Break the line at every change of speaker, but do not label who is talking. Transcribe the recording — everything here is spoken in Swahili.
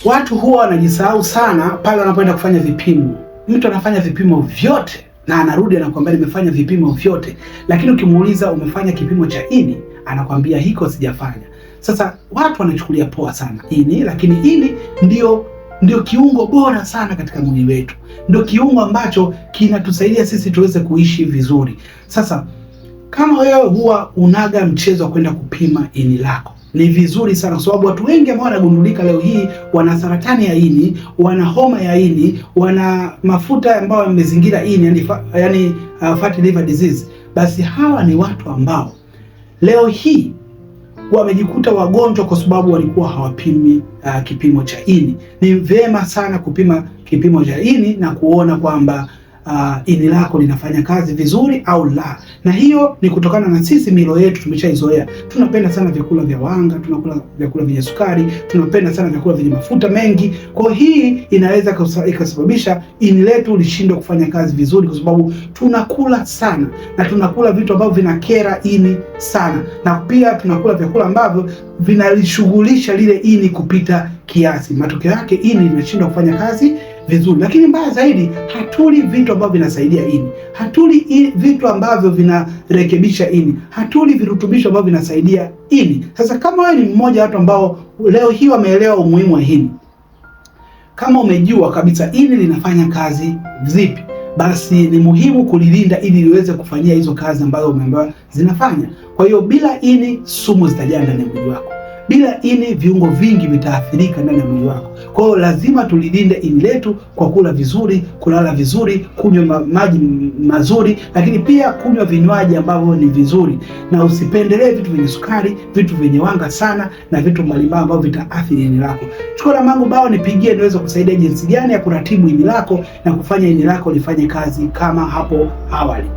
Watu huwa wanajisahau sana pale wanapoenda kufanya vipimo. Mtu anafanya vipimo vyote na anarudi anakuambia nimefanya vipimo vyote, lakini ukimuuliza umefanya kipimo cha ini, anakuambia hiko sijafanya. Sasa watu wanachukulia poa sana ini, lakini ini ndio kiungo bora sana katika mwili wetu, ndio kiungo ambacho kinatusaidia sisi tuweze kuishi vizuri. Sasa kama wewe huwa unaga mchezo wa kwenda kupima ini lako, ni vizuri sana, kwa sababu watu wengi ambao wanagundulika leo hii wana saratani ya ini, wana homa ya ini, wana mafuta ambayo yamezingira ini, yani fatty liver disease, basi hawa ni watu ambao leo hii wamejikuta wagonjwa kwa sababu walikuwa hawapimi kipimo cha ini. Ni vyema sana kupima kipimo cha ini na kuona kwamba ini lako linafanya kazi vizuri au la. Na hiyo ni kutokana na sisi milo yetu tumeshaizoea. Tunapenda sana vyakula vya wanga, tunakula vyakula vyenye sukari, tunapenda sana vyakula vyenye mafuta mengi. Kwa hii inaweza ikasababisha ini letu lishindwe kufanya kazi vizuri, kwa sababu tunakula sana na tunakula vitu ambavyo vinakera ini sana, na pia tunakula vyakula ambavyo vinalishughulisha lile ini kupita kiasi. Matokeo yake ini linashindwa kufanya kazi vizuri. Lakini mbaya zaidi, hatuli vitu ambavyo vinasaidia ini, hatuli vitu ambavyo vinarekebisha ini, hatuli virutubisho ambavyo vinasaidia ini. Sasa kama wewe ni mmoja wa watu ambao leo hii wameelewa umuhimu wa ini, kama umejua kabisa ini linafanya kazi vipi, basi ni muhimu kulilinda ili liweze kufanyia hizo kazi ambazo umeambiwa zinafanya. Kwa hiyo bila ini sumu zitajaa ndani ya mwili wako. Bila ini viungo vingi vitaathirika ndani ya mwili wako. Kwa hiyo lazima tulilinde ini letu kwa kula vizuri, kulala vizuri, kunywa maji mazuri, lakini pia kunywa vinywaji ambavyo ni vizuri, na usipendelee vitu vyenye sukari, vitu vyenye wanga sana, na vitu mbalimbali ambavyo vitaathiri ini lako. Chukua na mangu bao nipigie niweze kusaidia jinsi gani ya kuratibu ini lako na kufanya ini lako lifanye kazi kama hapo awali.